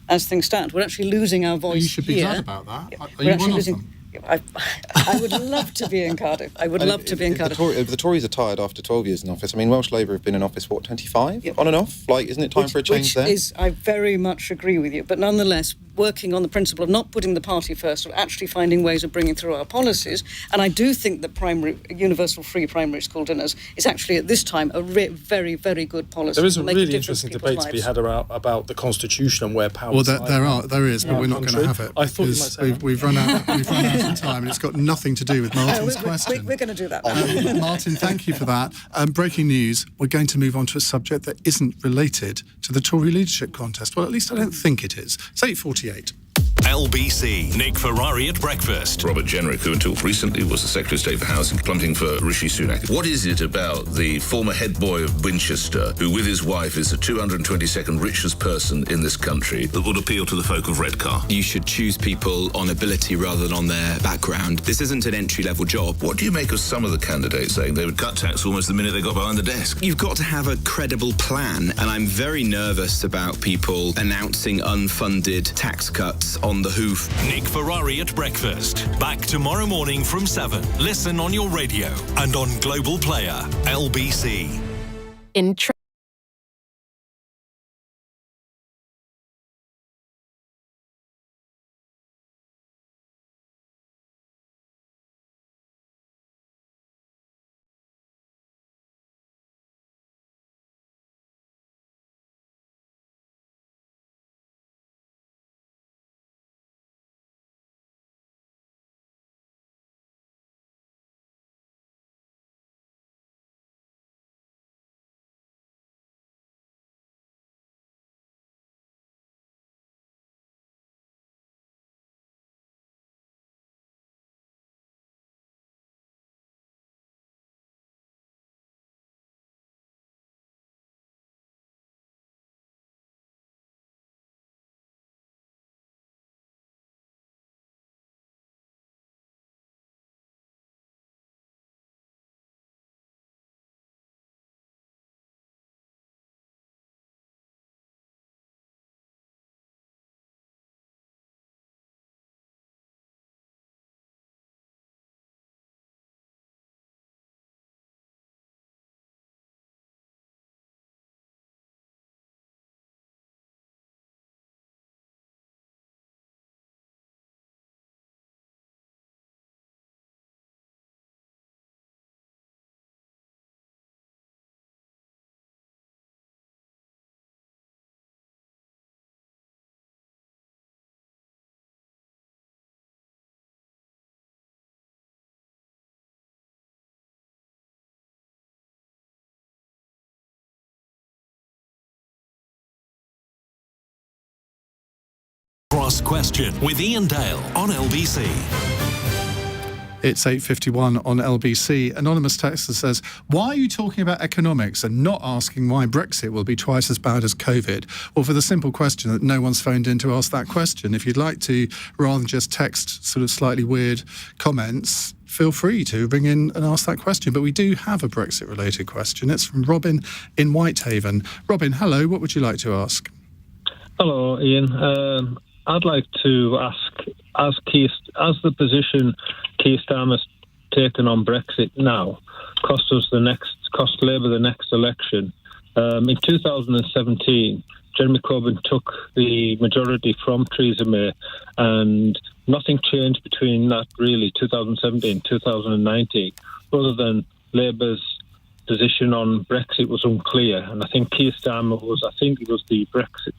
as things stand. We're actually losing our voice. You should be glad about that. Are you one of them? I would love to be in Cardiff. I would love to be in Cardiff. If the Tories are tired after 12 years in office, I mean, Welsh Labour have been in office, 25? On and off? Isn't it time for a change there? I very much agree with you. But nonetheless, working on the principle of not putting the party first, but actually finding ways of bringing through our policies. And I do think that universal free primary school dinners is actually, at this time, a very, very good policy. There is a really interesting debate to be had about the Constitution and where power is. Well, there is, but we're not going to have it. I thought you might say we've run out of time, and it's got nothing to do with Martin's question. We're going to do that. Martin, thank you for that. Breaking news, we're going to move on to a subject that isn't related to the Tory leadership contest. Well, at least I don't think it is. It's 8:48. LBC. Nick Ferrari at breakfast. Robert Jenrick, who until recently was the Secretary of State for Housing, plummeting for Rishi Sunak. What is it about the former head boy of Winchester, who with his wife is the 222nd richest person in this country, that would appeal to the folk of Redcar? You should choose people on ability rather than on their background. This isn't an entry-level job. What do you make of some of the candidates saying they would cut tax almost the minute they got behind the desk? You've got to have a credible plan, and I'm very nervous about people announcing unfunded tax cuts on the hoof. Nick Ferrari at breakfast. Back tomorrow morning from 7. Listen on your radio and on Global Player. LBC. Cross Question with Iain Dale on LBC. It's 8:51 on LBC. Anonymous texter says, why are you talking about economics and not asking why Brexit will be twice as bad as COVID? Well, for the simple question that no one's phoned in to ask that question. If you'd like to, rather than just text sort of slightly weird comments, feel free to bring in and ask that question. But we do have a Brexit-related question. It's from Robin in Whitehaven. Robin, hello. What would you like to ask? Hello, Iain. I'd like to ask, as the position Keir Starmer's taken on Brexit now cost Labour the next election. In 2017, Jeremy Corbyn took the majority from Theresa May, and nothing changed between that, really, 2017, 2019, other than Labour's position on Brexit was unclear. And I think Keir Starmer was the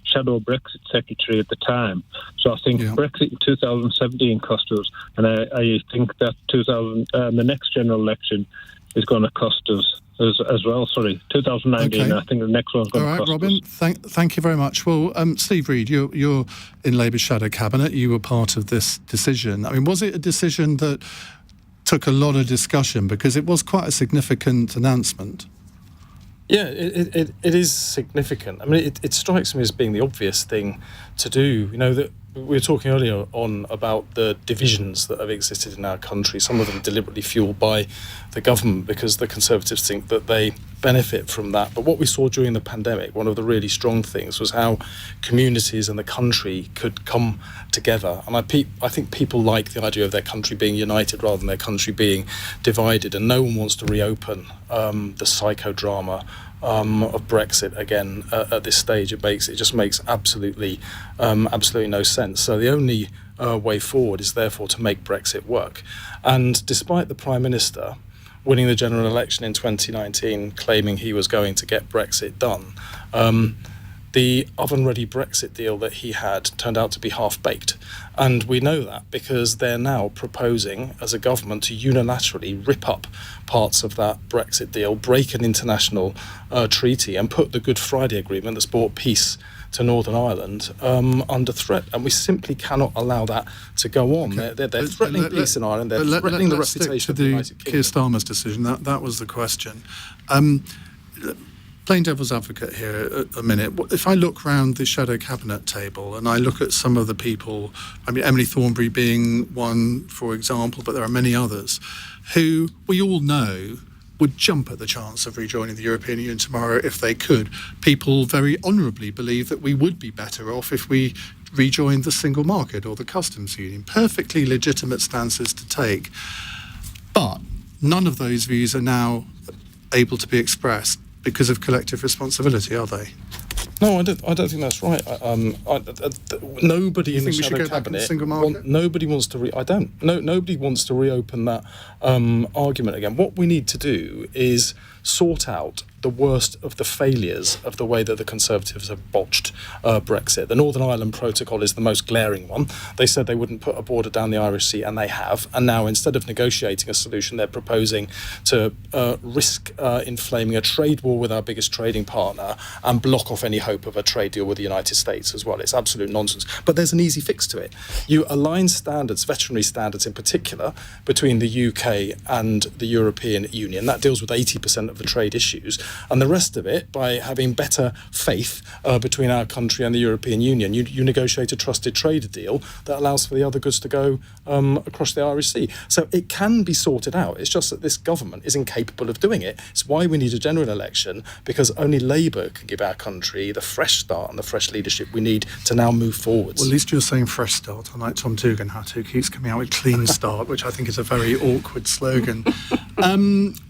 shadow Brexit secretary at the time. So I think Brexit in 2017 cost us, and I think that the next general election is going to cost us as well. 2019. Okay. I think the next one's going to cost Robin, us. Thank you very much. Well, Steve Reid, you're in Labour's shadow cabinet. You were part of this decision. I mean, was it a decision that took a lot of discussion, because it was quite a significant announcement? Yeah, it is significant. I mean, it strikes me as being the obvious thing to do. You know, that we were talking earlier on about the divisions that have existed in our country, some of them deliberately fueled by the government because the Conservatives think that they benefit from that. But what we saw during the pandemic, one of the really strong things was how communities and the country could come together. And I think people like the idea of their country being united rather than their country being divided. And no one wants to reopen the psychodrama of Brexit again at this stage. It just makes absolutely no sense. So the only way forward is therefore to make Brexit work. And despite the Prime Minister winning the general election in 2019, claiming he was going to get Brexit done, the oven-ready Brexit deal that he had turned out to be half-baked. And we know that because they're now proposing, as a government, to unilaterally rip up parts of that Brexit deal, break an international treaty, and put the Good Friday Agreement that's brought peace to Northern Ireland under threat. And we simply cannot allow that to go on. Okay. They're threatening peace in Ireland. They're threatening the reputation of the United Kingdom. Keir Starmer's decision. That was the question. Playing devil's advocate here a minute, if I look round the shadow cabinet table and I look at some of the people, I mean, Emily Thornberry being one, for example, but there are many others, who we all know would jump at the chance of rejoining the European Union tomorrow if they could. People very honourably believe that we would be better off if we rejoined the single market or the customs union. Perfectly legitimate stances to take. But none of those views are now able to be expressed because of collective responsibility, are they? No, I don't think that's right. Nobody in the shadow cabinet. Nobody wants to. Nobody wants to reopen that argument again. What we need to do is sort out the worst of the failures of the way that the Conservatives have botched Brexit. The Northern Ireland Protocol is the most glaring one. They said they wouldn't put a border down the Irish Sea, and they have. And now, instead of negotiating a solution, they're proposing to risk inflaming a trade war with our biggest trading partner and block off any hope of a trade deal with the United States as well. It's absolute nonsense. But there's an easy fix to it. You align standards, veterinary standards in particular, between the UK and the European Union. That deals with 80% of the trade issues. And the rest of it, by having better faith between our country and the European Union, you negotiate a trusted trade deal that allows for the other goods to go across the Irish Sea. So it can be sorted out. It's just that this government is incapable of doing it. It's why we need a general election, because only Labour can give our country the fresh start and the fresh leadership we need to now move forwards. Well, at least you're saying fresh start, unlike Tom Tugendhat, who keeps coming out with clean start, which I think is a very awkward slogan.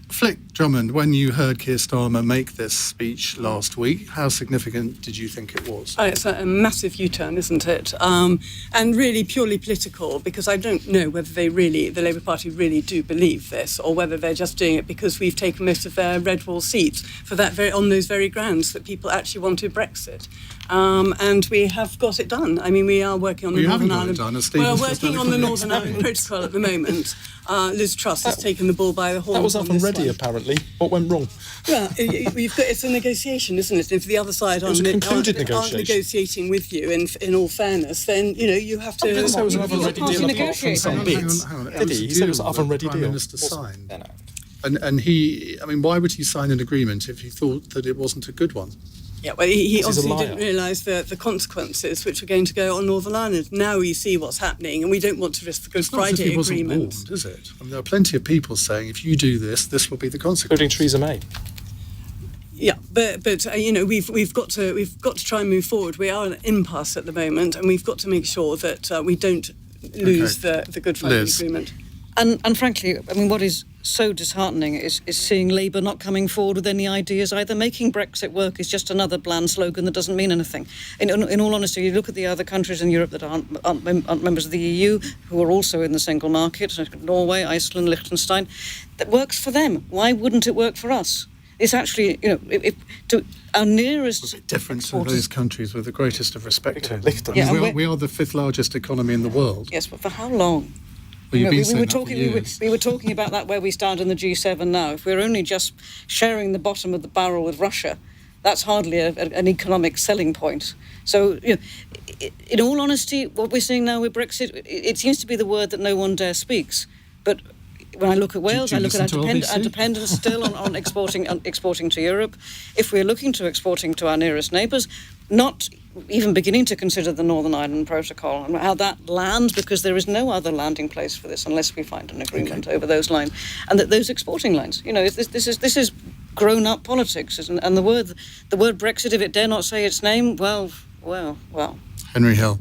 Flick, Drummond, when you heard Keir Starmer make this speech last week, how significant did you think it was? It's a massive U-turn, isn't it? And really purely political, because I don't know whether the Labour Party really do believe this, or whether they're just doing it because we've taken most of their red wall seats on those very grounds that people actually wanted Brexit. And we have got it done. I mean, we are working on the Northern Ireland. We're working on the Northern Ireland Protocol at the moment. Liz Truss has taken the ball by the horns. That was up and ready, apparently. What went wrong? Well, it's a negotiation, isn't it? If the other side aren't negotiating with you, in all fairness, then you have to. He didn't say it was an oven ready deal. Hang on. Did he? He said it was an oven ready deal. The Prime Minister signed. And he, I mean, why would he sign an agreement if he thought that it wasn't a good one? Yeah, well, he obviously didn't realise the consequences which are going to go on Northern Ireland. Now we see what's happening, and we don't want to risk the Good Friday Agreement. Wasn't warned, is it? I mean, there are plenty of people saying, if you do this, this will be the consequence. Including Theresa May. Yeah, but we've got to try and move forward. We are at an impasse at the moment, and we've got to make sure that we don't lose the Good Friday Agreement. And frankly, I mean, what is so disheartening is seeing Labour not coming forward with any ideas either. Making Brexit work is just another bland slogan that doesn't mean anything. In all honesty, you look at the other countries in Europe that aren't members of the EU, who are also in the single market, Norway, Iceland, Liechtenstein, that works for them. Why wouldn't it work for us? It's actually, our nearest... different to those countries with the greatest of respect to. Yeah, we are the 5th largest economy in the world. Yes, but for how long? Well, you've been we saying were that for talking. years. We were talking about that where we stand in the G7 now. If we're only just sharing the bottom of the barrel with Russia, that's hardly an economic selling point. So, in all honesty, what we're seeing now with Brexit, it seems to be the word that no one dare speaks. But when I look at Wales, I look at our dependence still on exporting to Europe. If we're looking to exporting to our nearest neighbours, not even beginning to consider the Northern Ireland Protocol and how that lands, because there is no other landing place for this unless we find an agreement over those lines and those exporting lines. This is grown-up politics, and the word Brexit, if it dare not say its name, well. Henry Hill.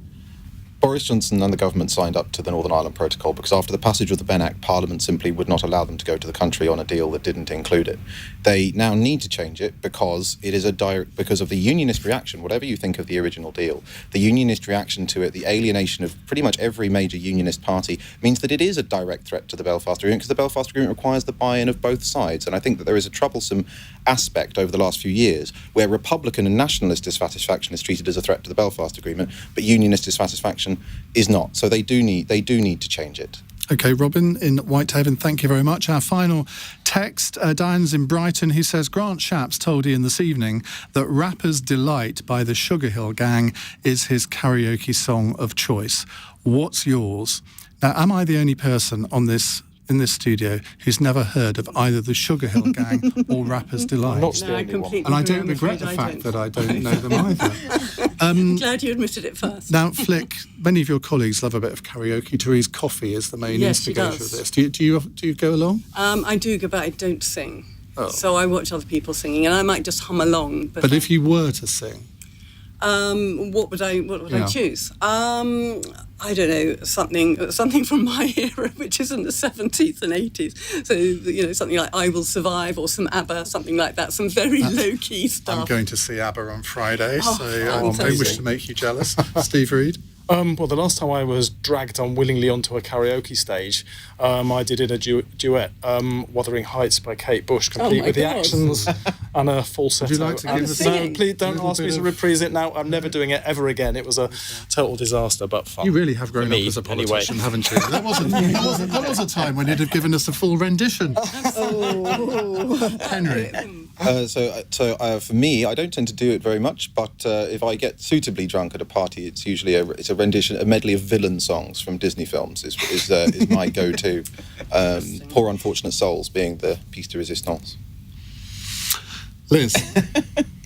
Boris Johnson and the government signed up to the Northern Ireland Protocol because after the passage of the Benn Act, Parliament simply would not allow them to go to the country on a deal that didn't include it. They now need to change it because it is because of the unionist reaction. Whatever you think of the original deal, the unionist reaction to it, the alienation of pretty much every major unionist party, means that it is a direct threat to the Belfast Agreement, because the Belfast Agreement requires the buy-in of both sides. And I think that there is a troublesome aspect over the last few years where Republican and nationalist dissatisfaction is treated as a threat to the Belfast Agreement, but unionist dissatisfaction is not. So they do need to change it. OK, Robin in Whitehaven, thank you very much. Our final text, Diane's in Brighton, who says, Grant Shapps told Iain this evening that Rapper's Delight by the Sugar Hill Gang is his karaoke song of choice. What's yours? Now, am I the only person in this studio who's never heard of either the Sugar Hill Gang or Rapper's Delight? No, I completely and I don't agree, regret the I fact don't. that I don't know them either. I'm glad you admitted it first. Now, Flick, many of your colleagues love a bit of karaoke. Therese Coffey is the main instigator of this. Do you go along? I do go, but I don't sing. Oh. So I watch other people singing, and I might just hum along. But if you were to sing, what would I choose? I don't know, something from my era, which is in the 70s and 80s. So, something like I Will Survive or some ABBA, something like that, some very low-key stuff. I'm going to see ABBA on Friday, so fantastic. I wish to make you jealous. Steve Reed? Well, the last time I was dragged unwillingly onto a karaoke stage, I did in a duet, Wuthering Heights by Kate Bush, complete with the actions and a falsetto. Would you like to give us No, please don't ask me to reprise it now. I'm never doing it ever again. It was a total disaster, but fun. You really have grown up as a politician, haven't you? That was a time when you'd have given us a full rendition. Henry? For me, I don't tend to do it very much, but if I get suitably drunk at a party, it's usually a rendition, a medley of villain songs from Disney films is my go-to. Poor Unfortunate Souls being the piece de resistance. Liz?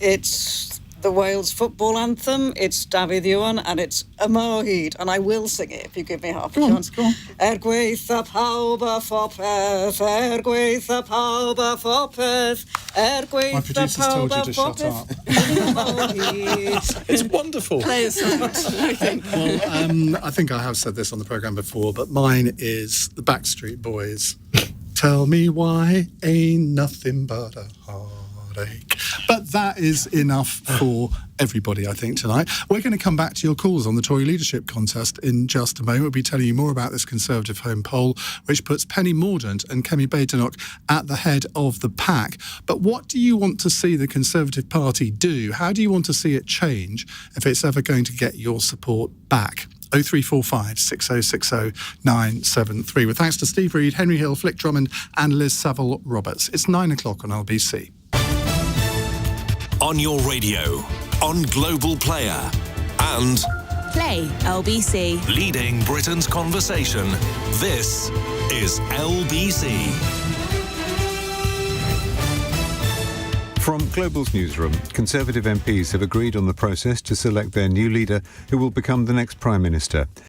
It's the Wales football anthem, it's David Iwan, and it's Y Mohid, and I will sing it if you give me half a chance. Go on. Gweitha pawb a phopeth, gweitha pawb a phopeth, My producers told you to shut up. It's wonderful. Play a song, I think. Well, I think I have said this on the programme before, but mine is the Backstreet Boys. Tell me why ain't nothing but a heartache. But that is enough for everybody, I think, tonight. We're going to come back to your calls on the Tory leadership contest in just a moment. We'll be telling you more about this Conservative Home poll, which puts Penny Mordaunt and Kemi Badenoch at the head of the pack. But what do you want to see the Conservative Party do? How do you want to see it change if it's ever going to get your support back? 0345 6060 973. With thanks to Steve Reed, Henry Hill, Flick Drummond and Liz Saville Roberts. It's 9 o'clock on LBC. On your radio, on Global Player, and Play LBC. leading Britain's conversation. This is LBC. From Global's newsroom, Conservative MPs have agreed on the process to select their new leader, who will become the next Prime Minister.